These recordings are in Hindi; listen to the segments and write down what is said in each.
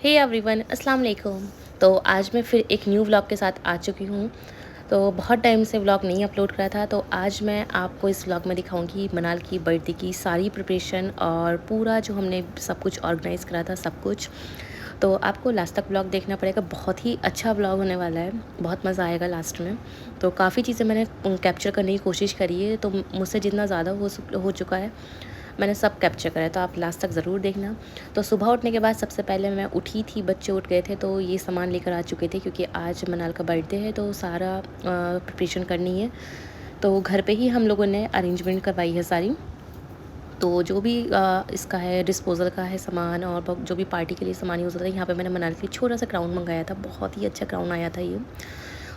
हे एवरीवन, अस्सलाम वालेकुम। तो आज मैं फिर एक न्यू व्लॉग के साथ आ चुकी हूँ। तो बहुत टाइम से व्लॉग नहीं अपलोड करा था, तो आज मैं आपको इस व्लॉग में दिखाऊंगी मनाल की बर्थडे की सारी प्रिपरेशन और पूरा जो हमने सब कुछ ऑर्गेनाइज़ करा था सब कुछ। तो आपको लास्ट तक व्लॉग देखना पड़ेगा, बहुत ही अच्छा व्लॉग होने वाला है, बहुत मज़ा आएगा लास्ट में। तो काफ़ी चीज़ें मैंने कैप्चर करने की कोशिश करी है, तो मुझसे जितना ज़्यादा हो चुका है मैंने सब कैप्चर करा है, तो आप लास्ट तक ज़रूर देखना। तो सुबह उठने के बाद सबसे पहले मैं उठी थी, बच्चे उठ गए थे, तो ये सामान लेकर आ चुके थे क्योंकि आज मनाल का बर्थडे है, तो सारा प्रिपरेशन करनी है। तो घर पे ही हम लोगों ने अरेंजमेंट करवाई है सारी। तो जो भी इसका है डिस्पोज़ल का है सामान और जो भी पार्टी के लिए सामान यूज़ होता है, यहाँ पे मैंने मनाल के लिए छोटा सा क्राउन मंगाया था, बहुत ही अच्छा क्राउन आया था ये।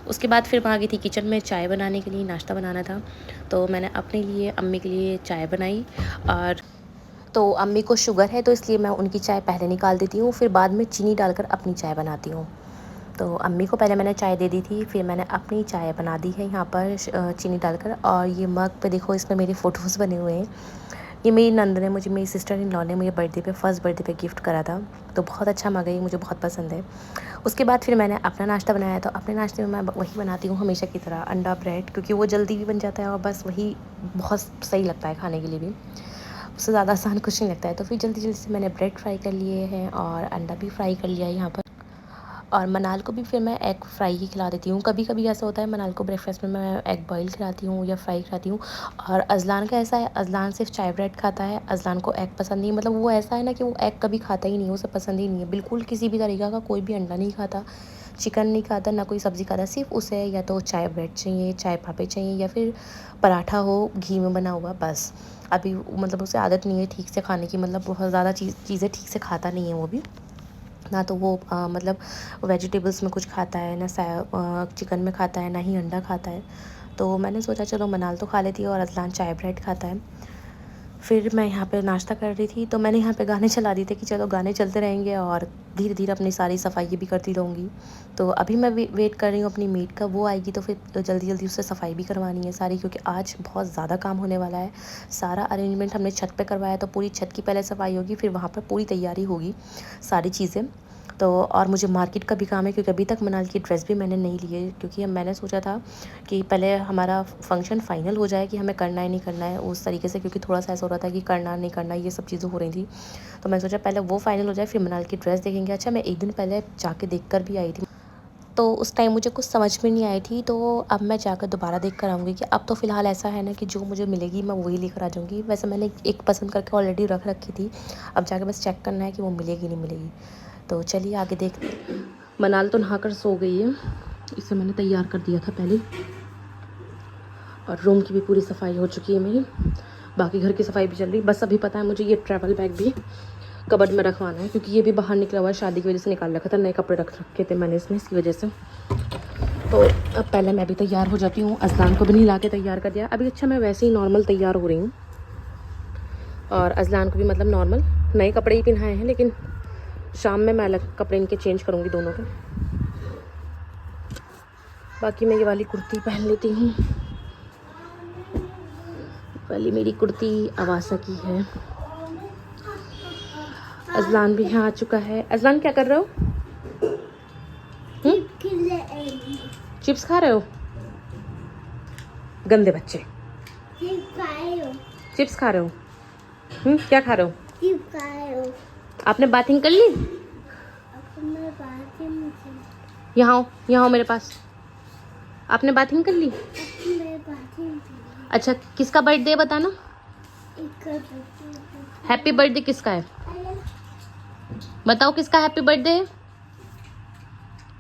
उसके बाद फिर वहाँ गई थी किचन में चाय बनाने के लिए, नाश्ता बनाना था। तो मैंने अपने लिए, अम्मी के लिए चाय बनाई। और तो अम्मी को शुगर है, तो इसलिए मैं उनकी चाय पहले निकाल देती हूँ, फिर बाद में चीनी डालकर अपनी चाय बनाती हूँ। तो अम्मी को पहले मैंने चाय दे दी थी, फिर मैंने अपनी चाय बना दी है यहाँ पर चीनी डालकर। और ये मग पे देखो, इसमें मेरे फ़ोटोज़ बने हुए हैं। ये मेरी नंद ने मुझे, मेरी सिस्टर इन लॉ ने मुझे बर्थडे पे, फर्स्ट बर्थडे पे गिफ्ट करा था। तो बहुत अच्छा मग है, ये मुझे बहुत पसंद है। उसके बाद फिर मैंने अपना नाश्ता बनाया। तो अपने नाश्ते में मैं वही बनाती हूँ हमेशा की तरह, अंडा ब्रेड, क्योंकि वो जल्दी भी बन जाता है और बस वही बहुत सही लगता है खाने के लिए भी। उससे ज़्यादा आसान कुछ नहीं लगता है। तो फिर जल्दी जल्दी से मैंने ब्रेड फ्राई कर लिए हैं और अंडा भी फ्राई कर लिया है यहाँ पर। और मनाल को भी फिर मैं एग फ्राई ही खिला देती हूँ। कभी कभी ऐसा होता है मनाल को ब्रेकफास्ट में मैं एग बॉईल खिलाती हूँ या फ्राई खिलाती हूँ। और अजलान का ऐसा है, अजलान सिर्फ चाय ब्रेड खाता है, अजलान को एग पसंद नहीं। मतलब वो ऐसा है ना कि वो एग कभी खाता ही नहीं है, उसे पसंद ही नहीं है बिल्कुल, किसी भी तरीक़ा का कोई भी अंडा नहीं खाता, चिकन नहीं खाता, ना कोई सब्ज़ी खाता। सिर्फ उसे या तो चाय ब्रेड चाहिए, चाय पापे चाहिए, या फिर पराठा हो घी में बना हुआ, बस। अभी मतलब उसे आदत नहीं है ठीक से खाने की, मतलब बहुत ज़्यादा चीज़ें ठीक से खाता नहीं है वो भी। ना तो वो मतलब वेजिटेबल्स में कुछ खाता है, ना चिकन में खाता है, ना ही अंडा खाता है। तो मैंने सोचा चलो मनाल तो खा लेती है और अजलान चाय ब्रेड खाता है। फिर मैं यहाँ पे नाश्ता कर रही थी, तो मैंने यहाँ पे गाने चला दिए थे कि चलो गाने चलते रहेंगे और धीरे धीरे अपनी सारी सफाई भी करती रहूँगी। तो अभी मैं वेट कर रही हूँ अपनी मेड का, वो आएगी तो फिर जल्दी जल्दी उससे सफाई भी करवानी है सारी, क्योंकि आज बहुत ज़्यादा काम होने वाला है। सारा अरेंजमेंट हमने छत पे करवाया, तो पूरी छत की पहले सफाई होगी, फिर वहाँ पर पूरी तैयारी होगी सारी चीज़ें। तो और मुझे मार्केट का भी काम है, क्योंकि अभी तक मनाल की ड्रेस भी मैंने नहीं ली है, क्योंकि मैंने सोचा था कि पहले हमारा फंक्शन फ़ाइनल हो जाए कि हमें करना है नहीं करना है उस तरीके से, क्योंकि थोड़ा सा ऐसा हो रहा था कि करना नहीं करना, ये सब चीज़ें हो रही थी। तो मैं सोचा पहले वो फ़ाइनल हो जाए, फिर मनाल की ड्रेस देखेंगे। अच्छा, मैं एक दिन पहले जाके देख कर भी आई थी, तो उस टाइम मुझे कुछ समझ में नहीं आई थी। तो अब मैं जाकर दोबारा देख कर आऊँगी कि अब तो फ़िलहाल ऐसा है ना कि जो मुझे मिलेगी मैं वही लेकर आ जाऊँगी। वैसे मैंने एक पसंद करके ऑलरेडी रख रखी थी, अब जाके बस चेक करना है कि वो मिलेगी नहीं मिलेगी। तो चलिए आगे देखते हैं। मनाल तो नहाकर सो गई है, इसे मैंने तैयार कर दिया था पहले। और रूम की भी पूरी सफाई हो चुकी है मेरी, बाकी घर की सफाई भी चल रही। बस अभी पता है मुझे ये ट्रैवल बैग भी कबर्ड में रखवाना है, क्योंकि ये भी बाहर निकला हुआ है, शादी की वजह से निकाल रखा था, नए कपड़े रख रखे थे मैंने इसमें, इसकी वजह से। तो अब पहले मैं भी तैयार हो जाती हूँ, अजलान को भी नहीं ला के तैयार कर दिया अभी। अच्छा, मैं वैसे ही नॉर्मल तैयार हो रही हूँ, और अजलान को भी मतलब नॉर्मल नए कपड़े ही पहनाए हैं, लेकिन शाम में मैं अलग कपड़े इनके चेंज करूँगी दोनों के। बाकी मैं ये वाली कुर्ती पहन लेती हूँ, वाली मेरी कुर्ती अवासा की है। अजलान भी यहाँ आ चुका है। अजलान क्या कर रहे हो? चिप्स खा रहे हो? गंदे बच्चे, चिप्स खा रहे हो? क्या खा रहे हो? आपने बाथिंग कर ली? यहाँ आओ, यहाँ आओ मेरे पास। आपने बाथिंग कर ली? अच्छा, किसका बर्थडे बताना? हैप्पी बर्थडे किसका है बताओ, किसका हैप्पी बर्थडे है?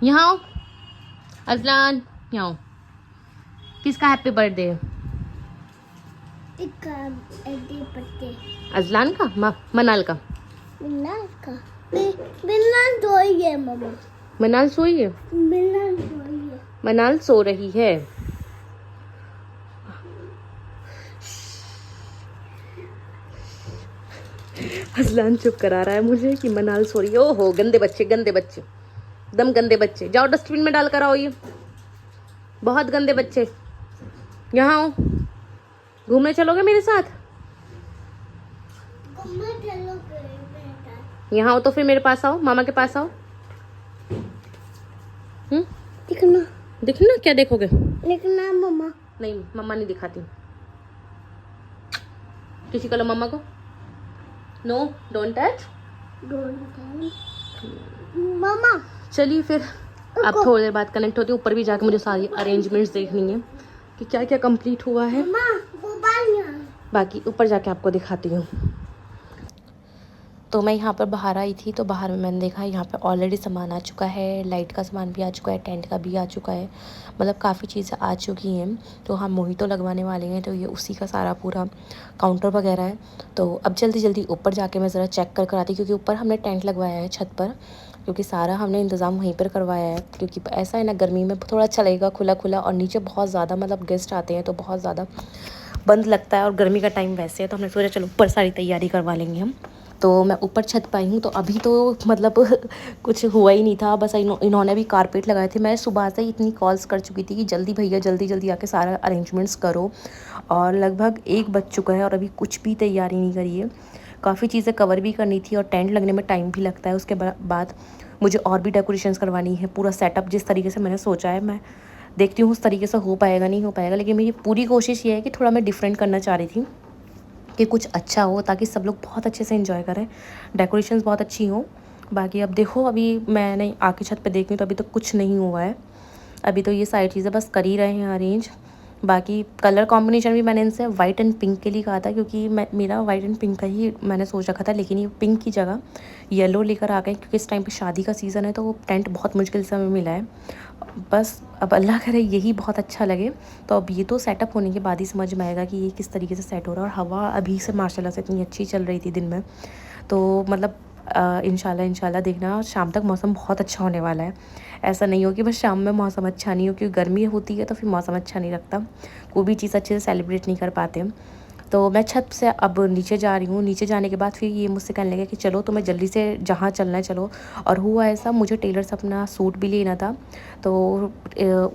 यहाँ आओ अजलान, यहाँ आओ। किसका हैप्पी बर्थडे है? अजलान का? मनाल का? मनाल सोई है? मनाल सो रही है। अजलान चुप करा रहा है मुझे कि मनाल सो रही है। ओहो, गंदे बच्चे, गंदे बच्चे, दम गंदे बच्चे। जाओ डस्टबिन में डाल कर आओ, ये बहुत गंदे बच्चे। यहाँ आओ, घूमने चलोगे मेरे साथ? यहाँ हो तो फिर मेरे पास आओ, मामा के पास आओ। दिखना दिखना क्या देखोगे? दिखना मम्मा। नहीं, मम्मा नहीं दिखाती। किसी को लो मम्मा को। No, don't touch. मम्मा चलिए फिर अब थोड़ी देर बाद कनेक्ट होती हूँ। ऊपर भी जाके मुझे सारी अरेंजमेंट्स देखनी है कि क्या क्या कंप्लीट हुआ है। बाकी ऊपर जाके आपको दिखाती हूँ। तो मैं यहाँ पर बाहर आई थी, तो बाहर में मैंने देखा यहाँ पे ऑलरेडी सामान आ चुका है, लाइट का सामान भी आ चुका है, टेंट का भी आ चुका है, मतलब काफ़ी चीज़ें आ चुकी हैं। तो हम मोहितो लगवाने वाले हैं, तो ये उसी का सारा पूरा काउंटर वगैरह है। तो अब जल्दी जल्दी ऊपर जाके मैं ज़रा चेक कर आती, क्योंकि ऊपर हमने टेंट लगवाया है छत पर, क्योंकि सारा हमने इंतज़ाम वहीं पर करवाया है। क्योंकि ऐसा है ना, गर्मी में थोड़ा अच्छा लगेगा खुला खुला, और नीचे बहुत ज़्यादा मतलब गेस्ट आते हैं तो बहुत ज़्यादा बंद लगता है, और गर्मी का टाइम वैसे है, तो हमने सोचा चलो ऊपर सारी तैयारी करवा लेंगे हम। तो मैं ऊपर छत पाई हूँ, तो अभी तो मतलब कुछ हुआ ही नहीं था, बस इन्होंने भी कारपेट लगाए थे। मैं सुबह से ही इतनी कॉल्स कर चुकी थी कि जल्दी भैया जल्दी जल्दी आके सारा अरेंजमेंट्स करो, और लगभग 1 बज चुका है और अभी कुछ भी तैयारी नहीं करी है। काफ़ी चीज़ें कवर भी करनी थी, और टेंट लगने में टाइम भी लगता है। उसके बाद मुझे और भी डेकोरेशंस करवानी है। पूरा सेटअप जिस तरीके से मैंने सोचा है, मैं देखती हूँ उस तरीके से हो पाएगा नहीं हो पाएगा, लेकिन मेरी पूरी कोशिश ये है कि थोड़ा मैं डिफरेंट करना चाह रही थी कि कुछ अच्छा हो, ताकि सब लोग बहुत अच्छे से एंजॉय करें, डेकोरेशंस बहुत अच्छी हो। बाकी अब देखो, अभी मैंने आके छत पे देखी तो अभी तक कुछ नहीं हुआ है। अभी तो ये सारी चीज़ें बस कर ही रहे हैं अरेंज। बाकी कलर कॉम्बिनेशन भी मैंने इनसे वाइट एंड पिंक के लिए कहा था, क्योंकि मेरा वाइट एंड पिंक का ही मैंने सोच रखा था, लेकिन ये पिंक की जगह येलो लेकर आ गए, क्योंकि इस टाइम पे शादी का सीज़न है, तो वो टेंट बहुत मुश्किल से हमें मिला है। बस अब अल्लाह करे यही बहुत अच्छा लगे। तो अब ये तो सेटअप होने के बाद ही समझ में आएगा कि ये किस तरीके से सेट हो रहा है। और हवा अभी से माशाल्लाह से इतनी अच्छी चल रही थी दिन में, तो मतलब इंशाल्लाह देखना शाम तक मौसम बहुत अच्छा होने वाला है। ऐसा नहीं हो कि बस शाम में मौसम अच्छा नहीं हो, क्योंकि गर्मी होती है तो फिर मौसम अच्छा नहीं लगता, कोई भी चीज़ अच्छे से सेलिब्रेट नहीं कर पाते। तो मैं छत से अब नीचे जा रही हूँ। नीचे जाने के बाद फिर ये मुझसे कहने लगा कि चलो तुम्हें जल्दी से जहाँ चलना है चलो। और हुआ ऐसा, मुझे टेलर से अपना सूट भी लेना था, तो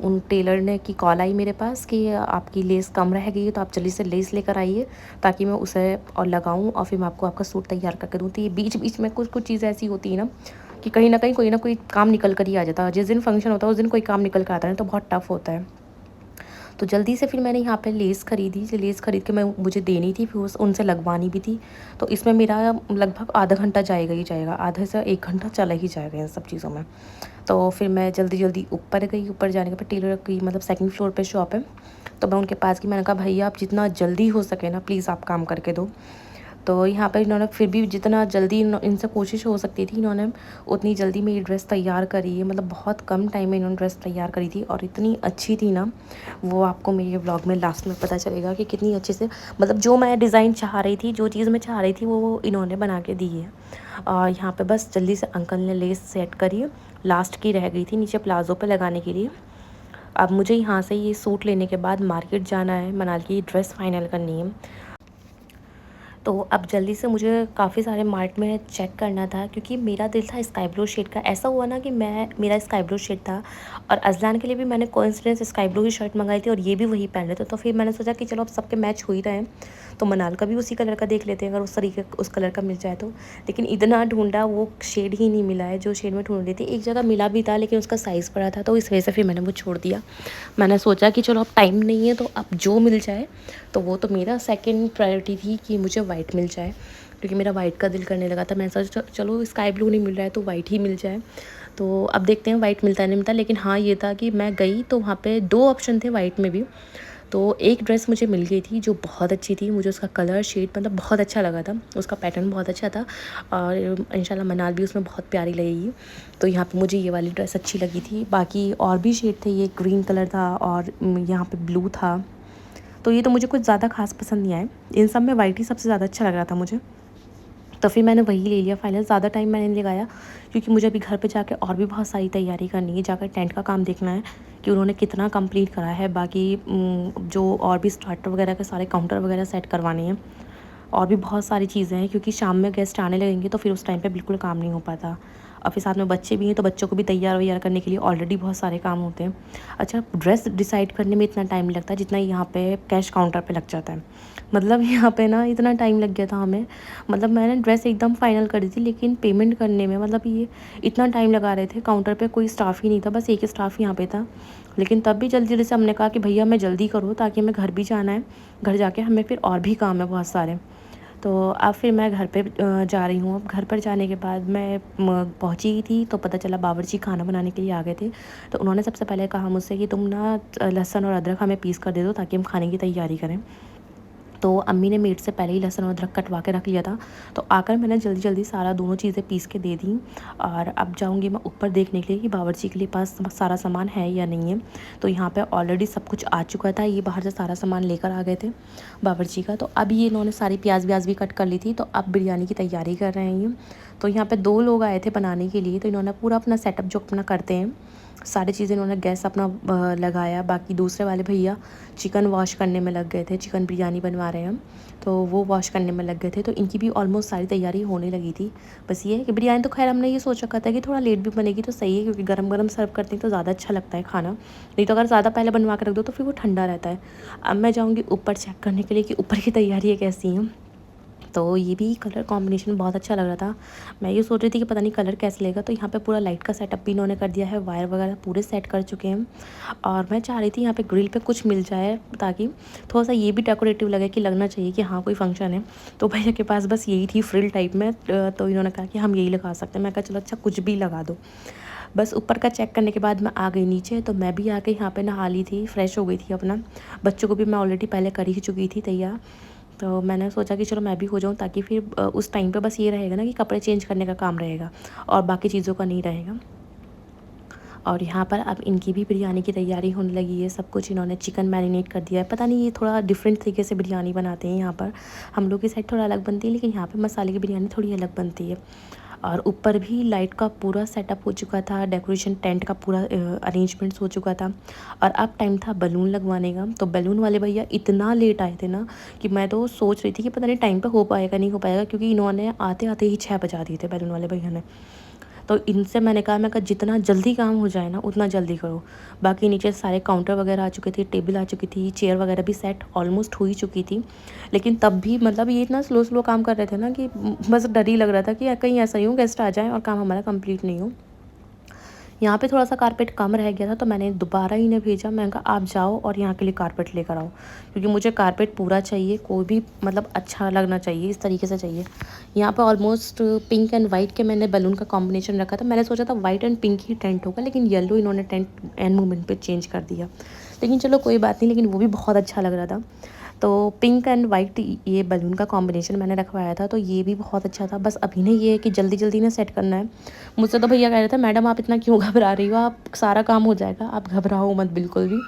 उन टेलर ने की कॉल आई मेरे पास कि आपकी लेस कम रह गई है, तो आप जल्दी से लेस लेकर आइए, ताकि मैं उसे और लगाऊँ, और फिर मैं आपको आपका सूट तैयार करके दूँ। तो ये बीच बीच में कुछ कुछ चीज़ें ऐसी होती है ना, कि कहीं ना कहीं कोई ना कोई काम निकल कर ही आ जाता है। जिस दिन फंक्शन होता है उस दिन कोई काम निकल कर आता है, तो बहुत टफ होता है। तो जल्दी से फिर मैंने यहाँ पे लेस ख़रीदी। लेस ख़रीद के मैं मुझे देनी थी, फिर उनसे लगवानी भी थी। तो इसमें मेरा लगभग आधा घंटा जाएगा ही जाएगा, आधे से 1 घंटा चला ही जाएगा इन सब चीज़ों में। तो फिर मैं जल्दी जल्दी ऊपर गई। ऊपर जाने के बाद टेलर की मतलब 2nd फ्लोर पे शॉप है, तो मैं उनके पास गई। मैंने कहा भैया आप जितना जल्दी हो सके ना प्लीज़ आप काम करके दो। तो यहाँ पर इन्होंने फिर भी जितना जल्दी इनसे कोशिश हो सकती थी, इन्होंने उतनी जल्दी मेरी ड्रेस तैयार करी है। मतलब बहुत कम टाइम में इन्होंने ड्रेस तैयार करी थी, और इतनी अच्छी थी ना, वो आपको मेरे व्लॉग में लास्ट में पता चलेगा कि कितनी अच्छे से, मतलब जो मैं डिज़ाइन चाह रही थी, जो चीज़ मैं चाह रही थी, वो इन्होंने बना के दी है। और यहाँ पे बस जल्दी से अंकल ने लेस सेट करी, लास्ट की रह गई थी नीचे प्लाज़ो पे लगाने के लिए। अब मुझे यहाँ से ये सूट लेने के बाद मार्केट जाना है, मनाली की ड्रेस फाइनल करनी है। तो अब जल्दी से मुझे काफ़ी सारे मार्ट में चेक करना था, क्योंकि मेरा दिल था स्काई ब्लू शेड का। ऐसा हुआ ना कि मेरा स्काई ब्लू शेड था, और अज़लान के लिए भी मैंने कोइंसिडेंस स्काई ब्लू की शर्ट मंगाई थी, और ये भी वही पहन रहे थे। तो फिर मैंने सोचा कि चलो अब सबके मैच हो ही रहे हैं, तो मनाल का भी उसी कलर का देख लेते हैं, अगर उस कलर का मिल जाए तो। लेकिन इतना ढूंढा, वो शेड ही नहीं मिला है जो शेड में ढूंढ रही थी। एक जगह मिला भी था, लेकिन उसका साइज़ बड़ा था, तो इस वजह से फिर मैंने वो छोड़ दिया। मैंने सोचा कि चलो अब टाइम नहीं है, तो अब जो मिल जाए, तो वो तो मेरा सेकंड प्रायोरिटी थी कि मुझे वाइट मिल जाए, क्योंकि मेरा वाइट का दिल करने लगा था। मैं सोचा चलो स्काई ब्लू नहीं मिल रहा है तो वाइट ही मिल जाए। तो अब देखते हैं वाइट मिलता है नहीं मिलता। लेकिन हाँ ये था कि मैं गई तो वहाँ पे 2 ऑप्शन थे वाइट में भी। तो एक ड्रेस मुझे मिल गई थी जो बहुत अच्छी थी, मुझे उसका कलर शेड मतलब बहुत अच्छा लगा था, उसका पैटर्न बहुत अच्छा था, और इंशाल्लाह मनाल भी उसमें बहुत प्यारी लगेगी। तो यहाँ पे मुझे ये वाली ड्रेस अच्छी लगी थी। बाकी और भी शेड थे, ये ग्रीन कलर था और यहाँ पे ब्लू था, तो ये तो मुझे कुछ ज़्यादा खास पसंद नहीं आए। इन सब में वाइट ही सबसे ज़्यादा अच्छा लग रहा था मुझे, तो फिर मैंने वही ले लिया फाइनल। ज़्यादा टाइम मैंने नहीं लगाया, क्योंकि मुझे अभी घर पे जाके और भी बहुत सारी तैयारी करनी है। जाकर टेंट का काम देखना है कि उन्होंने कितना कंप्लीट करा है। बाकी जो और भी स्टार्टर वगैरह के सारे काउंटर वगैरह सेट करवाने हैं, और भी बहुत सारी चीज़ें हैं, क्योंकि शाम में गेस्ट आने लगेंगे तो फिर उस टाइम पे बिल्कुल काम नहीं हो पाता। और फिर साथ में बच्चे भी हैं, तो बच्चों को भी तैयार वैयार करने के लिए ऑलरेडी बहुत सारे काम होते हैं। अच्छा, ड्रेस डिसाइड करने में इतना टाइम लगता है जितना यहाँ पे कैश काउंटर पे लग जाता है। मतलब यहाँ पे ना इतना टाइम लग गया था हमें, मतलब मैंने ड्रेस एकदम फाइनल करी थी, लेकिन पेमेंट करने में मतलब ये इतना टाइम लगा रहे थे। काउंटर पे कोई स्टाफ ही नहीं था, बस एक ही स्टाफ यहाँ पे था। लेकिन तब भी जल्दी जल्दी से हमने कहा कि भैया मैं जल्दी करो, ताकि हमें घर भी जाना है, घर जाके हमें फिर और भी काम है बहुत सारे। तो अब फिर मैं घर पे जा रही हूँ। अब घर पर जाने के बाद मैं पहुँची ही थी, तो पता चला बावर्ची खाना बनाने के लिए आ गए थे। तो उन्होंने सबसे पहले कहा मुझसे कि तुम ना लहसुन और अदरक हमें पीस कर दे दो, ताकि हम खाने की तैयारी करें। तो अम्मी ने मेड से पहले ही लहसुन और अदरक कटवा के रख लिया था। तो आकर मैंने जल्दी जल्दी सारा दोनों चीज़ें पीस के दे दी। और अब जाऊंगी मैं ऊपर देखने के लिए कि बावर्ची के लिए पास सारा सामान है या नहीं है। तो यहाँ पे ऑलरेडी सब कुछ आ चुका था, ये बाहर से सारा सामान लेकर आ गए थे बावर्ची का। तो अब ये इन्होंने सारी प्याज व्याज भी कट कर ली थी, तो अब बिरयानी की तैयारी कर रहे हैं। तो यहाँ पर 2 लोग आए थे बनाने के लिए, तो इन्होंने पूरा अपना सेटअप जो अपना करते हैं सारी चीज़ें इन्होंने गैस अपना लगाया। बाकी दूसरे वाले भैया चिकन वॉश करने में लग गए थे, चिकन बिरयानी बनवा रहे हैं हम, तो वो वॉश करने में लग गए थे। तो इनकी भी ऑलमोस्ट सारी तैयारी होने लगी थी। बस ये है कि बिरयानी तो खैर हमने ये सोच रखा था कि थोड़ा लेट भी बनेगी तो सही है, क्योंकि गरम गरम सर्व करते हैं तो ज़्यादा अच्छा लगता है खाना। नहीं तो अगर ज़्यादा पहले बनवा के रख दो तो फिर वो ठंडा रहता है। अब मैं जाऊँगी ऊपर चेक करने के लिए कि ऊपर की तैयारी कैसी है। तो ये भी कलर कॉम्बिनेशन बहुत अच्छा लग रहा था। मैं ये सोच रही थी कि पता नहीं कलर कैसे लगेगा। तो यहाँ पे पूरा लाइट का सेटअप भी इन्होंने कर दिया है, वायर वगैरह पूरे सेट कर चुके हैं। और मैं चाह रही थी यहाँ पे ग्रिल पे कुछ मिल जाए, ताकि थोड़ा सा ये भी डेकोरेटिव लगे कि लगना चाहिए कि हाँ कोई फंक्शन है। तो भैया के पास बस यही थी फ्रिल टाइप में, तो इन्होंने कहा कि हम यही लगा सकते हैं। मैं कहा चलो अच्छा कुछ भी लगा दो। बस ऊपर का चेक करने के बाद मैं आ गई नीचे। तो मैं भी आके यहाँ पे नहा ली थी, फ्रेश हो गई थी अपना। बच्चों को भी मैं ऑलरेडी पहले कर ही चुकी थी तैयार। तो मैंने सोचा कि चलो मैं भी हो जाऊँ, ताकि फिर उस टाइम पे बस ये रहेगा ना कि कपड़े चेंज करने का काम रहेगा और बाकी चीज़ों का नहीं रहेगा। और यहाँ पर अब इनकी भी बिरयानी की तैयारी होने लगी है। सब कुछ इन्होंने चिकन मैरिनेट कर दिया है। पता नहीं ये थोड़ा डिफरेंट तरीके से बिरयानी बनाते हैं यहाँ पर। हम लोग की साइड थोड़ा अलग बनती है, लेकिन यहाँ पर मसाले की बिरयानी थोड़ी अलग बनती है। और ऊपर भी लाइट का पूरा सेटअप हो चुका था, डेकोरेशन टेंट का पूरा अरेंजमेंट्स हो चुका था। और अब टाइम था बलून लगवाने का। तो बलून वाले भैया इतना लेट आए थे ना कि मैं तो सोच रही थी कि पता नहीं टाइम पे हो पाएगा नहीं हो पाएगा, क्योंकि इन्होंने आते आते ही 6 बजा दिए थे बलून वाले भैया ने। तो इनसे मैंने कहा जितना जल्दी काम हो जाए ना उतना जल्दी करो। बाकी नीचे सारे काउंटर वगैरह आ चुके थे, टेबल आ चुकी थी, चेयर वगैरह भी सेट ऑलमोस्ट हो ही चुकी थी। लेकिन तब भी मतलब ये इतना स्लो स्लो काम कर रहे थे ना कि बस डर ही लग रहा था कि कहीं ऐसा ही हो गेस्ट आ जाए और काम हमारा कंप्लीट नहीं हो। यहाँ पे थोड़ा सा कारपेट कम रह गया था, तो मैंने दोबारा इन्हें भेजा। मैंने कहा आप जाओ और यहाँ के लिए कारपेट लेकर आओ, क्योंकि मुझे कारपेट पूरा चाहिए, कोई भी मतलब अच्छा लगना चाहिए, इस तरीके से चाहिए। यहाँ पे ऑलमोस्ट पिंक एंड वाइट के मैंने बैलून का कॉम्बिनेशन रखा था। मैंने सोचा था white and pink he tent होगा, लेकिन येलो इन्होंने टेंट एंड मोमेंट पे चेंज कर दिया। लेकिन चलो कोई बात नहीं, लेकिन वो भी बहुत अच्छा लग रहा था। तो पिंक एंड वाइट ये बलून का कॉम्बिनेशन मैंने रखवाया था, तो ये भी बहुत अच्छा था। बस अभी ना ये है कि जल्दी जल्दी ना सेट करना है। मुझसे तो भैया कह रहे थे मैडम आप इतना क्यों घबरा रही हो, आप सारा काम हो जाएगा, आप घबराओ मत बिल्कुल भी।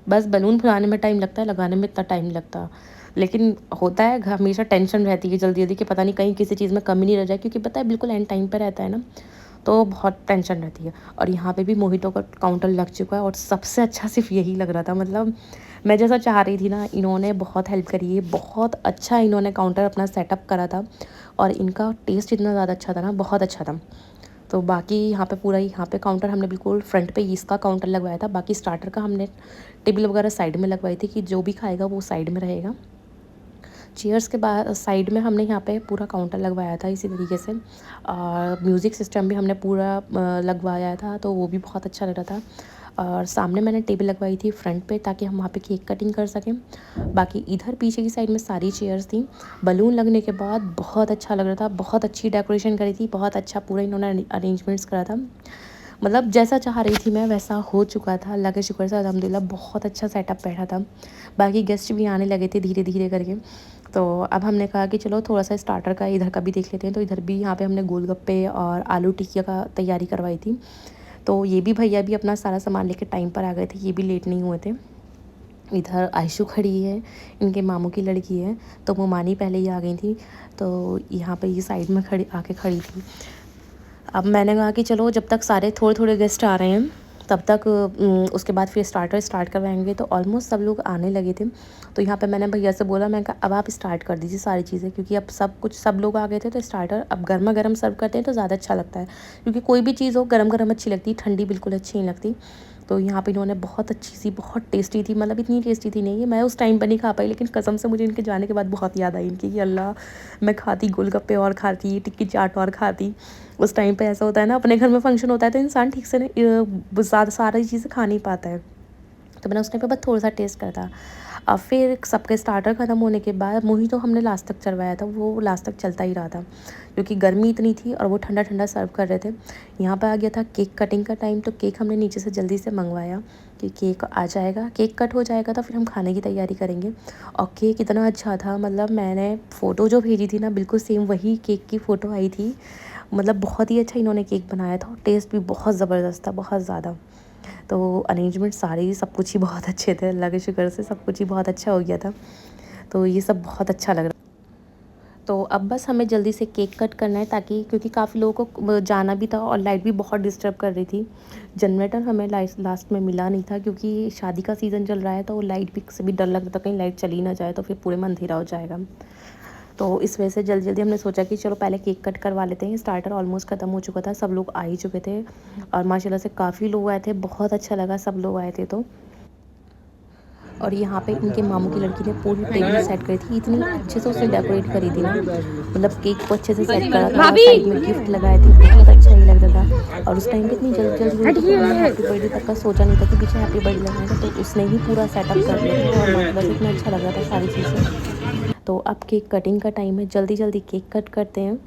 बस बलून फुलाने में टाइम लगता है, लगाने में इतना टाइम नहीं लगता। लेकिन होता है हमेशा टेंशन रहती है जल्दी जल्दी कि पता नहीं कहीं किसी चीज़ में कमी नहीं रह जाए, क्योंकि पता है बिल्कुल एंड टाइम पर रहता है ना, तो बहुत टेंशन रहती है। और यहाँ पे भी मोहितो का काउंटर लग चुका है, और सबसे अच्छा सिर्फ यही लग रहा था। मतलब मैं जैसा चाह रही थी ना, इन्होंने बहुत हेल्प करी है, बहुत अच्छा इन्होंने काउंटर अपना सेटअप करा था। और इनका टेस्ट इतना ज़्यादा अच्छा था ना, बहुत अच्छा था। तो बाकी यहाँ पे पूरा यहाँ पे काउंटर हमने बिल्कुल फ्रंट पे इसका काउंटर लगवाया था। बाकी स्टार्टर का हमने टेबल वगैरह साइड में लगवाई थी कि जो भी खाएगा वो साइड में रहेगा। चेयर्स के बाद साइड में हमने यहाँ पे पूरा काउंटर लगवाया था इसी तरीके से। और म्यूज़िक सिस्टम भी हमने पूरा लगवाया था, तो वो भी बहुत अच्छा लग रहा था। और सामने मैंने टेबल लगवाई थी फ्रंट पे, ताकि हम वहाँ पे केक कटिंग कर सकें। बाकी इधर पीछे की साइड में सारी चेयर्स थी। बलून लगने के बाद बहुत अच्छा लग रहा था, बहुत अच्छी डेकोरेशन करी थी, बहुत अच्छा पूरा इन्होंने अरेंजमेंट्स करा था। मतलब जैसा चाह रही थी मैं वैसा हो चुका था, अल्लाह के शुक्र से अल्हम्दुलिल्लाह बहुत अच्छा सेटअप बैठा था। बाकी गेस्ट भी आने लगे थे धीरे धीरे करके। तो अब हमने कहा कि चलो थोड़ा सा स्टार्टर का इधर का भी देख लेते हैं। तो इधर भी यहाँ पे हमने गोलगप्पे और आलू टिक्किया का तैयारी करवाई थी। तो ये भी भैया भी अपना सारा सामान लेके टाइम पर आ गए थे, ये भी लेट नहीं हुए थे। इधर आयशु खड़ी है, इनके मामू की लड़की है, तो मोमानी पहले ही आ गई थी। तो यहाँ पे ये साइड में खड़ी थी। अब मैंने कहा कि चलो जब तक सारे थोड़े थोड़े गेस्ट आ रहे हैं तब तक उसके बाद फिर स्टार्ट करवाएंगे। तो ऑलमोस्ट सब लोग आने लगे थे। तो यहाँ पे मैंने भैया से बोला, मैं कहा अब आप स्टार्ट कर दीजिए सारी चीज़ें, क्योंकि अब सब लोग आ गए थे। तो स्टार्टर अब गर्मा गर्म सर्व करते हैं तो ज़्यादा अच्छा लगता है, क्योंकि कोई भी चीज़ हो गर्म गर्म अच्छी लगती है, ठंडी बिल्कुल अच्छी नहीं लगती। तो यहाँ पे इन्होंने बहुत अच्छी सी, बहुत टेस्टी थी, मतलब इतनी टेस्टी थी नहीं है, मैं उस टाइम पर नहीं खा पाई, लेकिन कसम से मुझे इनके जाने के बाद बहुत याद आई इनकी कि अल्लाह मैं खाती गोलगप्पे और खाती, टिक्की चाट और खाती। उस टाइम पे ऐसा होता है ना, अपने घर में फंक्शन होता है तो इंसान ठीक से ज़्यादा सारी चीज़ें खा नहीं पाता है। तो मैंने उस टाइम पे बस थोड़ा सा टेस्ट करा था। अब फिर सबके स्टार्टर ख़त्म होने के बाद मोहितो हमने लास्ट तक चलवाया था, वो लास्ट तक चलता ही रहा था, क्योंकि गर्मी इतनी थी और वो ठंडा ठंडा सर्व कर रहे थे। यहाँ पर आ गया था केक कटिंग का टाइम, तो केक हमने नीचे से जल्दी से मंगवाया कि केक आ जाएगा, केक कट हो जाएगा तो फिर हम खाने की तैयारी करेंगे। और केक इतना अच्छा था, मतलब मैंने फ़ोटो जो भेजी थी ना, बिल्कुल सेम वही केक की फ़ोटो आई थी। मतलब बहुत ही अच्छा इन्होंने केक बनाया था और टेस्ट भी बहुत ज़बरदस्त था, बहुत ज़्यादा। तो अरेंजमेंट सारे सब कुछ ही बहुत अच्छे थे, अल्लाह के शुक्र से सब कुछ ही बहुत अच्छा हो गया था। तो ये सब बहुत अच्छा लग रहा। तो अब बस हमें जल्दी से केक कट करना है, ताकि क्योंकि काफ़ी लोगों को जाना भी था और लाइट भी बहुत डिस्टर्ब कर रही थी। जनरेटर हमें लास्ट में मिला नहीं था, क्योंकि शादी का सीज़न चल रहा है, तो लाइट भी से भी डर लगता था कहीं लाइट चली ना जाए तो फिर पूरे में अंधेरा हो जाएगा। तो इस वजह से जल्दी जल्दी हमने सोचा कि चलो पहले केक कट करवा लेते हैं। स्टार्टर ऑलमोस्ट ख़त्म हो चुका था, सब लोग आ ही चुके थे और माशाल्लाह से काफ़ी लोग आए थे, बहुत अच्छा लगा सब लोग आए थे। तो और यहाँ पे इनके मामू की लड़की ने पूरी टेबल सेट करी थी, इतनी अच्छे से उसने डेकोरेट करी थी ना, मतलब केक को अच्छे से सेट करा था, साइड में गिफ्ट लगाए थे, बहुत अच्छा ही लग रहा था। और उस टाइम पे इतनी जल्दी हुई थी कि हमने हैप्पी बर्थडे तक का सोचा नहीं था कि पीछे हैप्पी बर्थडे लगाएगा, तो उसने ही पूरा सेटअप कर दिया था और माशाल्लाह से इतना अच्छा लग रहा था सारी चीज़ें। तो अब केक कटिंग का टाइम है, जल्दी जल्दी केक कट करते हैं।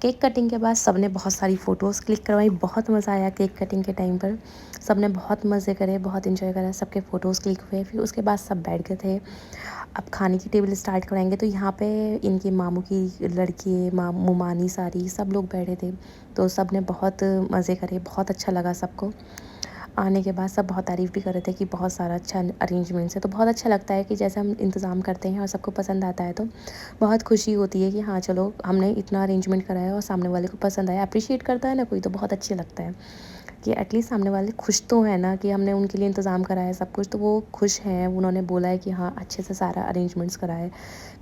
केक कटिंग के बाद सबने बहुत सारी फ़ोटोज़ क्लिक करवाई। बहुत मज़ा आया केक कटिंग के टाइम पर। सबने बहुत मज़े करे, बहुत एंजॉय करा, सबके फ़ोटोज़ क्लिक हुए। फिर उसके बाद सब बैठ गए थे। अब खाने की टेबल स्टार्ट कराएंगे। तो यहाँ पे इनके मामू की लड़की, मुमानी सारी सब लोग बैठे थे। तो सब ने बहुत मज़े करे, बहुत अच्छा लगा सबको। आने के बाद सब बहुत तारीफ़ भी कर रहे थे कि बहुत सारा अच्छा अरेंजमेंट्स है। तो बहुत अच्छा लगता है कि जैसे हम इंतज़ाम करते हैं और सबको पसंद आता है तो बहुत खुशी होती है कि हाँ चलो हमने इतना अरेंजमेंट करा है और सामने वाले को पसंद आया। अप्रिशिएट करता है ना कोई तो बहुत अच्छा लगता है कि एटलीस्ट सामने वाले खुश तो है ना कि हमने उनके लिए इंतज़ाम करा है सब कुछ, तो वो खुश हैं। उन्होंने बोला है कि हाँ अच्छे से सारा अरेंजमेंट्स करा है,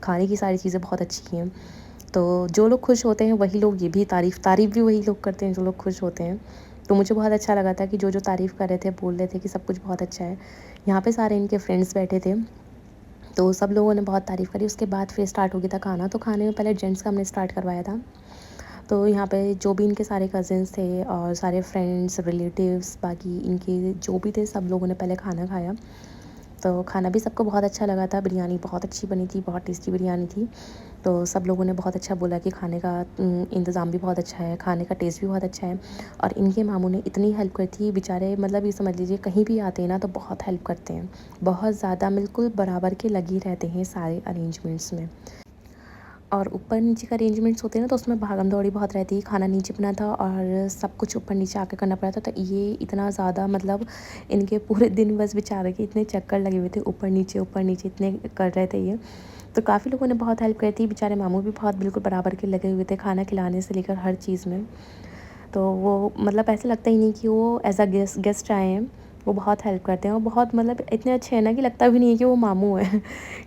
खाने की सारी चीज़ें बहुत अच्छी हैं। तो जो लोग खुश होते हैं वही लोग ये भी तारीफ़ भी वही लोग करते हैं जो लोग खुश होते हैं। तो मुझे बहुत अच्छा लगा था कि जो तारीफ़ कर रहे थे, बोल रहे थे कि सब कुछ बहुत अच्छा है। यहाँ पे सारे इनके फ्रेंड्स बैठे थे, तो सब लोगों ने बहुत तारीफ़ करी। उसके बाद फिर स्टार्ट हो गया था खाना। तो खाने में पहले जेंट्स का हमने स्टार्ट करवाया था। तो यहाँ पे जो भी इनके सारे कज़िन्स थे और सारे फ्रेंड्स, रिलेटिव्स, बाकी इनके जो भी थे, सब लोगों ने पहले खाना खाया। तो खाना भी सबको बहुत अच्छा लगा था। बिरयानी बहुत अच्छी बनी थी, बहुत टेस्टी बिरयानी थी। तो सब लोगों ने बहुत अच्छा बोला कि खाने का इंतज़ाम भी बहुत अच्छा है, खाने का टेस्ट भी बहुत अच्छा है। और इनके मामू ने इतनी हेल्प करी थी बेचारे, मतलब ये समझ लीजिए कहीं भी आते हैं ना तो बहुत हेल्प करते हैं, बहुत ज़्यादा, बिल्कुल बराबर के लगे रहते हैं सारे अरेंजमेंट्स में। और ऊपर नीचे का अरेंजमेंट्स होते हैं ना तो उसमें भागम दौड़ी बहुत रहती है। खाना नीचे बना था और सब कुछ ऊपर नीचे आके करना पड़ा था। तो ये इतना ज़्यादा, मतलब इनके पूरे दिन बस बेचारे के इतने चक्कर लगे हुए थे, ऊपर नीचे इतने कर रहे थे ये। तो काफ़ी लोगों ने बहुत हेल्प करी थी। बेचारे मामू भी बहुत बिल्कुल बराबर के लगे हुए थे, खाना खिलाने से लेकर हर चीज़ में। तो वो मतलब ऐसे लगता ही नहीं कि वो एज़ अ गेस्ट आए हैं। वो बहुत हेल्प करते हैं और बहुत, मतलब इतने अच्छे हैं ना कि लगता भी नहीं है कि वो मामू हैं।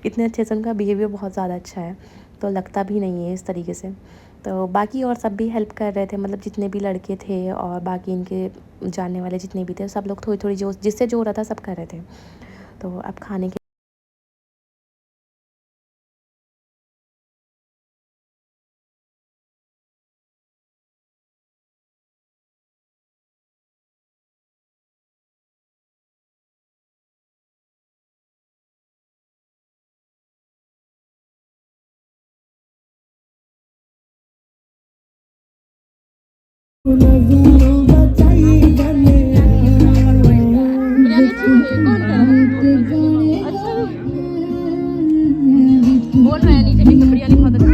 इतने अच्छे से उनका बिहेवियर बहुत ज़्यादा अच्छा है, तो लगता भी नहीं है इस तरीके से। तो बाकी और सब भी हेल्प कर रहे थे, मतलब जितने भी लड़के थे और बाकी इनके जानने वाले जितने भी थे, सब लोग थोड़ी-थोड़ी जो जिससे जो हो रहा था सब कर रहे थे। तो अब खाने के बिरयानी अच्छी बनी है, कौन कह रहा है? अच्छा बोल रहा है नीचे कि बिरयानी बहुत अच्छी है।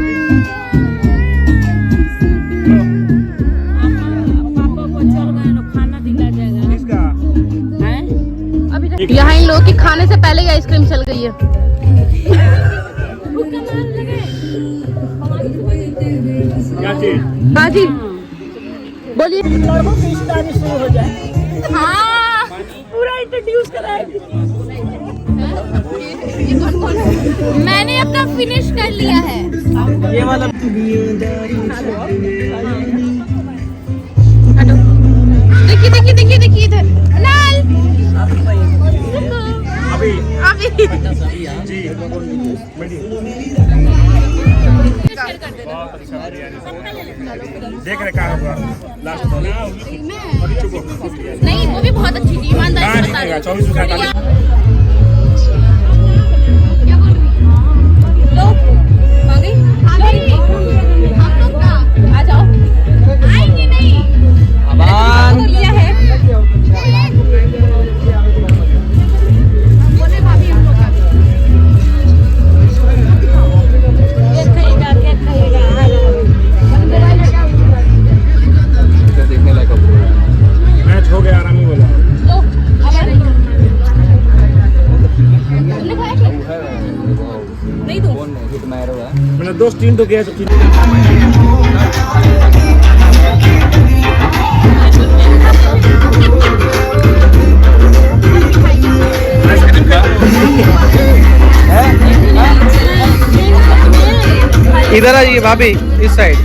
पापा को चल गए तो खाना दिला जाएगा। अभी यहाँ इन लोगों की खाने से पहले ही आइसक्रीम चल गई है। क्या चीज? हाँ जी बोलिए। लड़कों की स्टाइल शुरू हो जाए। हाँ पूरा इंट्रोड्यूस कराएगी। मैंने अपना फिनिश कर लिया है। ये वाला देखिए इधर लाल अभी अभी जी देख रहे कहाँ हुआ लास्ट नहीं, वो भी बहुत अच्छी थी, ईमानदारी से बता रही हूँ। 24 क्या बोल रही है? लोग आ गई? हम लोग का आ जाओ। आएंगे नहीं, तो लिया है। बोले भाभी हम लोग का मैच हो गया, आराम ही बोला। लो अब आ रही है। तुमने खाया क्या? नहीं दूँ? मैंने दोस्त 3 तो किया, 3 इधर आ जाइए भाभी, इस साइड।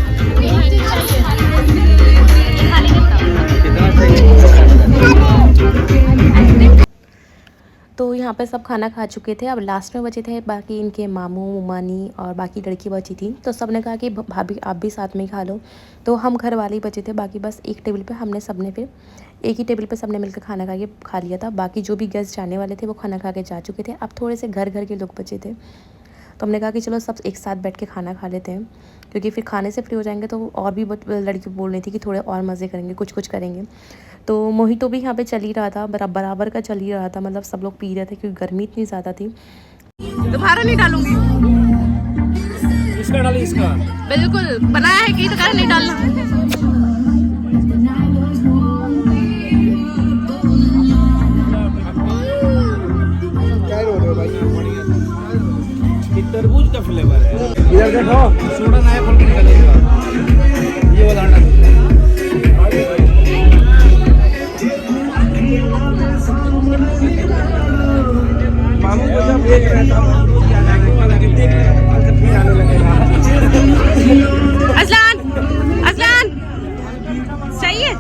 तो यहाँ पे सब खाना खा चुके थे। अब लास्ट में बचे थे बाकी इनके मामू मानी और बाकी लड़की बची थी। तो सब ने कहा कि भाभी आप भी साथ में ही खा लो। तो हम घर वाले ही बचे थे, बाकी बस एक टेबल पे हमने सब ने फिर एक ही टेबल पे सबने मिलकर खाना खा लिया था। बाकी जो भी गेस्ट जाने वाले थे वो खाना खा के जा चुके थे। अब थोड़े से घर के लोग बचे थे। तो हमने कहा कि चलो सब एक साथ बैठ के खाना खा लेते हैं, क्योंकि फिर खाने से फ्री हो जाएंगे तो और भी लड़की बोल रही थी कि थोड़े और मज़े करेंगे, कुछ करेंगे। तो मोहितो भी यहाँ पे चल ही रहा था, बराबर का चल ही रहा था, मतलब सब लोग पी रहे थे क्योंकि गर्मी इतनी ज़्यादा थी। तुम्हारा नहीं डालूंगी, इसका डाली इसका। बिल्कुल बनाया है कि तो कर नहीं डालना। तरबूज का फ्लेवर है। इधर देखो सोडा नया खोल के निकलेगा, ये वाला अंडा। मामू को जब देख रहा था आने लगेगा। असलान चाहिए।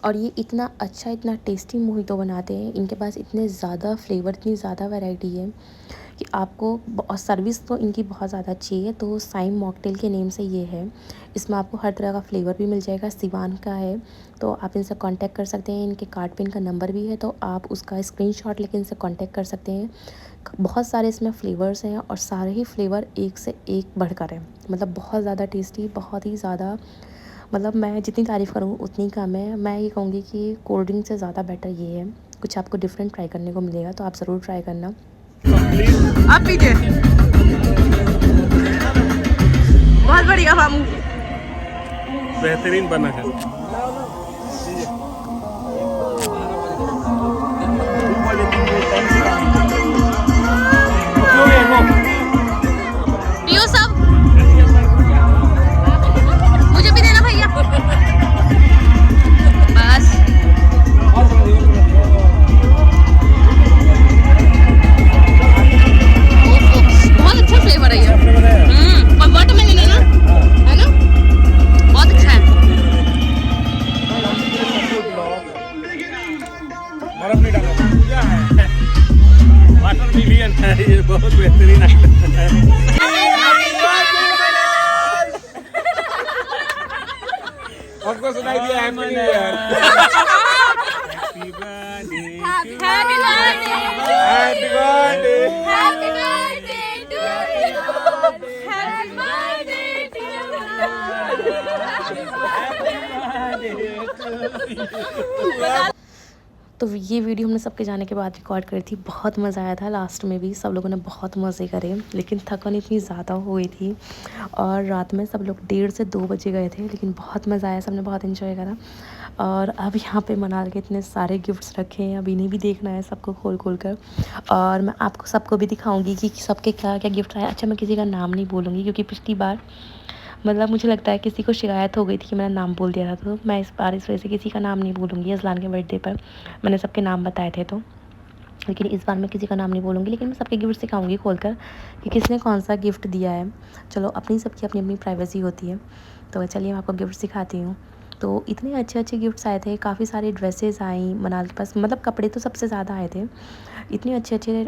और ये इतना अच्छा, इतना टेस्टी मोहितो बनाते हैं, इनके पास इतने ज़्यादा फ्लेवर, इतनी ज़्यादा वैरायटी है कि आपको, और सर्विस तो इनकी बहुत ज़्यादा अच्छी है। तो साइम मॉकटेल के नेम से ये है, इसमें आपको हर तरह का फ्लेवर भी मिल जाएगा। सिवान का है तो आप इनसे कांटेक्ट कर सकते हैं, इनके कार्ड पे इनका नंबर भी है, तो आप उसका स्क्रीनशॉट लेके इनसे कांटेक्ट कर सकते हैं। बहुत सारे इसमें फ्लेवर्स हैं और सारे ही फ्लेवर एक से एक बढ़कर हैं, मतलब बहुत ज़्यादा टेस्टी, बहुत ही ज़्यादा, मतलब मैं जितनी तारीफ़ करूँ उतनी कम है। मैं ये कहूँगी कि कोल्ड ड्रिंक से ज़्यादा बेटर ये है, कुछ आपको डिफरेंट ट्राई करने को मिलेगा, तो आप ज़रूर ट्राई करना। आप पीजिए, बहुत बढ़िया मामू, बेहतरीन बना है। पियो सब, मुझे भी देना भैया। बस बहुत अच्छा फ्लेवर है ये। पर वाटरमेलन है ना, बहुत अच्छा है। बर्फ नहीं डाला, पूजा है, वाटर मिलियन है, ये बहुत बेहतरीन है। आपको सुनाई दिया happy new year. Happy birthday, happy birthday, happy birthday, happy birthday to you, happy birthday to you. तो ये वीडियो हमने सबके जाने के बाद रिकॉर्ड करी थी, बहुत मज़ा आया था। लास्ट में भी सब लोगों ने बहुत मज़े करे, लेकिन थकान इतनी ज़्यादा हो गई थी और रात में सब लोग 1:30 से 2 बजे गए थे, लेकिन बहुत मज़ा आया, सबने बहुत एंजॉय करा। और अब यहाँ पे मनाल के इतने सारे गिफ्ट्स रखे हैं, अब इन्हें भी देखना है सबको खोल कर, और मैं आपको सबको भी दिखाऊँगी कि सबके क्या क्या गिफ्ट आए। अच्छा, मैं किसी का नाम नहीं बोलूँगी क्योंकि पिछली बार मतलब मुझे लगता है किसी को शिकायत हो गई थी कि मैंने नाम बोल दिया था, तो मैं इस बार इस वजह से किसी का नाम नहीं बोलूँगी। अज़लान के बर्थडे पर मैंने सबके नाम बताए थे, तो लेकिन इस बार मैं किसी का नाम नहीं बोलूँगी, लेकिन मैं सबके गिफ्ट दिखाऊंगी खोलकर कि किसने कौन सा गिफ्ट दिया है। चलो, अपनी सबकी अपनी अपनी प्राइवेसी होती है, तो चलिए मैं आपको गिफ्ट दिखाती हूँ। तो इतने अच्छे अच्छे गिफ्ट्स आए थे, काफ़ी सारे ड्रेसेस आई मनाल के पास, मतलब कपड़े तो सबसे ज़्यादा आए थे, इतने अच्छे अच्छे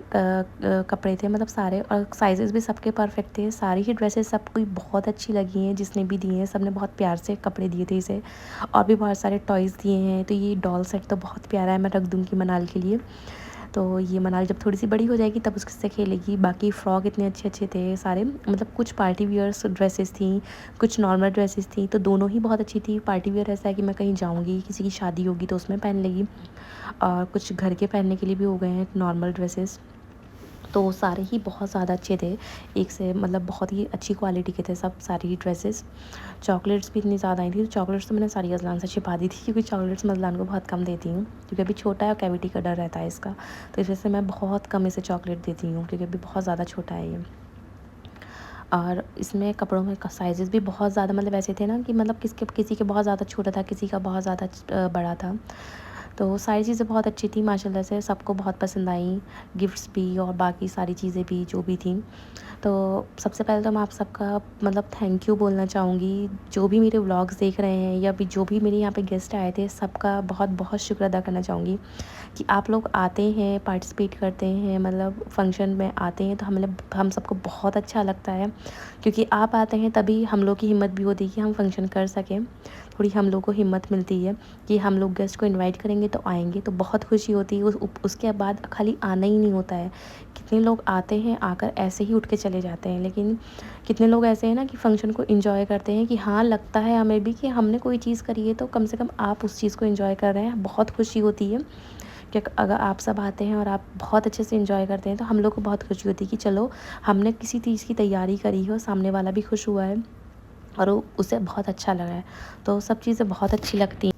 कपड़े थे, मतलब सारे, और साइजेस भी सबके परफेक्ट थे। सारी ही ड्रेसेस सबको बहुत अच्छी लगी हैं, जिसने भी दिए हैं सबने बहुत प्यार से कपड़े दिए थे इसे, और भी बहुत सारे टॉयज़ दिए हैं। तो ये डॉल सेट तो बहुत प्यारा है, मैं रख दूँगी मनाल के लिए। तो ये मनाल जब थोड़ी सी बड़ी हो जाएगी तब उससे खेलेगी। बाकी फ़्रॉक इतने अच्छे अच्छे थे सारे, मतलब कुछ पार्टी वियर्स ड्रेसेस थी, कुछ नॉर्मल ड्रेसेस थी, तो दोनों ही बहुत अच्छी थी। पार्टी वियर ऐसा है कि मैं कहीं जाऊँगी, किसी की शादी होगी तो उसमें पहन लेगी, और कुछ घर के पहनने के लिए भी हो गए हैं नॉर्मल ड्रेसेस। तो सारे ही बहुत ज़्यादा अच्छे थे, एक से मतलब बहुत ही अच्छी क्वालिटी के थे सब, सारी ही ड्रेसेस। चॉकलेट्स भी इतनी ज़्यादा आई थी, तो चॉकलेट्स तो मैंने सारी अज़लान से छिपा दी थी, क्योंकि चॉकलेट्स मैं अज़लान को बहुत कम देती हूँ, क्योंकि अभी छोटा है और कैविटी का डर रहता है इसका, तो इस वजह से मैं बहुत कम इसे चॉकलेट देती हूँ, क्योंकि अभी बहुत ज़्यादा छोटा है ये। और इसमें कपड़ों में साइज़ेस भी बहुत ज़्यादा, मतलब ऐसे थे ना कि मतलब किसी के बहुत ज़्यादा छोटा था, किसी का बहुत ज़्यादा बड़ा था। तो सारी चीज़ें बहुत अच्छी थी माशाल्लाह से, सबको बहुत पसंद आई, गिफ्ट्स भी और बाकी सारी चीज़ें भी जो भी थी। तो सबसे पहले तो मैं आप सबका मतलब थैंक यू बोलना चाहूँगी, जो भी मेरे व्लॉग्स देख रहे हैं या भी जो भी मेरे यहाँ पे गेस्ट आए थे, सबका बहुत बहुत शुक्र अदा करना चाहूँगी कि आप लोग आते हैं, पार्टिसिपेट करते हैं, मतलब फंक्शन में आते हैं, तो हम सबको बहुत अच्छा लगता है, क्योंकि आप आते हैं तभी हम लोग की हिम्मत भी होती है कि हम फंक्शन कर सकें। थोड़ी हम लोग को हिम्मत मिलती है कि हम लोग गेस्ट को इनवाइट करेंगे तो आएंगे, तो बहुत खुशी होती है। उसके बाद खाली आना ही नहीं होता है, कितने लोग आते हैं, आकर ऐसे ही उठ के चले जाते हैं, लेकिन कितने लोग ऐसे हैं ना कि फ़ंक्शन को एंजॉय करते हैं, कि हाँ लगता है हमें भी कि हमने कोई चीज़ करी है तो कम से कम आप उस चीज़ को एंजॉय कर रहे हैं। बहुत खुशी होती है कि अगर आप सब आते हैं और आप बहुत अच्छे से एंजॉय करते हैं, तो हम लोग को बहुत खुशी होती है कि चलो हमने किसी चीज़ की तैयारी करी है और सामने वाला भी खुश हुआ है और उसे बहुत अच्छा लगा है। तो सब चीज़ें बहुत अच्छी लगती हैं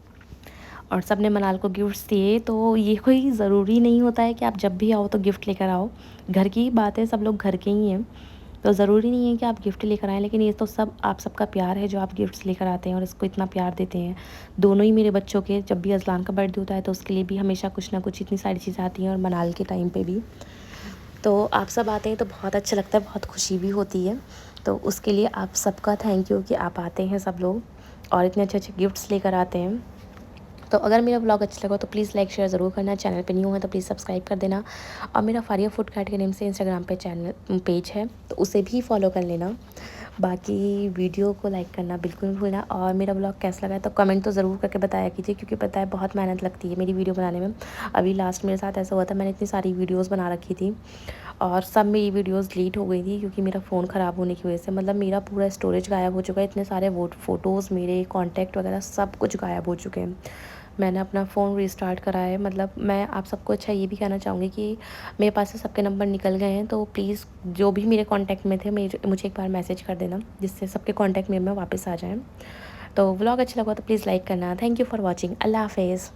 और सब ने मनाल को गिफ्ट्स दिए। तो ये कोई ज़रूरी नहीं होता है कि आप जब भी आओ तो गिफ्ट लेकर आओ, घर की ही बात है, सब लोग घर के ही हैं, तो ज़रूरी नहीं है कि आप गिफ्ट लेकर आएँ, लेकिन ये तो सब आप सबका प्यार है जो आप गिफ्ट्स लेकर आते हैं और इसको इतना प्यार देते हैं। दोनों ही मेरे बच्चों के, जब भी अज़लान का बर्थडे होता है तो उसके लिए भी हमेशा कुछ ना कुछ इतनी सारी चीज़ें आती हैं, और मनाल के टाइम पे भी। तो आप सब आते हैं तो बहुत अच्छा लगता है, बहुत खुशी भी होती है। तो उसके लिए आप सबका थैंक यू कि आप आते हैं सब लोग और इतने अच्छे-अच्छे गिफ्ट्स लेकर आते हैं। तो अगर मेरा व्लॉग अच्छा लगा तो प्लीज़ लाइक शेयर ज़रूर करना, चैनल पे न्यू है तो प्लीज़ सब्सक्राइब कर देना, और मेरा फारिया फूड कैट के नेम से इंस्टाग्राम पे पेज है, तो उसे भी फॉलो कर लेना। बाकी वीडियो को लाइक करना बिल्कुल नहीं भूलना, और मेरा व्लॉग कैसा लगा है तो कमेंट तो ज़रूर करके बताया कीजिए, क्योंकि पता है बहुत मेहनत लगती है मेरी वीडियो बनाने में। अभी लास्ट मेरे साथ ऐसा हुआ था, मैंने इतनी सारी वीडियोज़ बना रखी थी और सब मेरी वीडियोज़ डिलीट हो गई थी, क्योंकि मेरा फ़ोन ख़राब होने की वजह से, मतलब मेरा पूरा स्टोरेज गायब हो चुका है, इतने सारे फ़ोटोज़, मेरे कॉन्टैक्ट वगैरह सब कुछ गायब हो चुके हैं। मैंने अपना फ़ोन रिस्टार्ट करा है। मतलब मैं आप सबको अच्छा ये भी कहना चाहूँगी कि मेरे पास से सबके नंबर निकल गए हैं, तो प्लीज़ जो भी मेरे कॉन्टैक्ट में थे मुझे एक बार मैसेज कर देना, जिससे सबके कॉन्टैक्ट में वापस आ जाएँ। तो व्लॉग अच्छा लगा तो प्लीज़ लाइक करना। Thank you for watching. अल्लाह हाफ़िज़।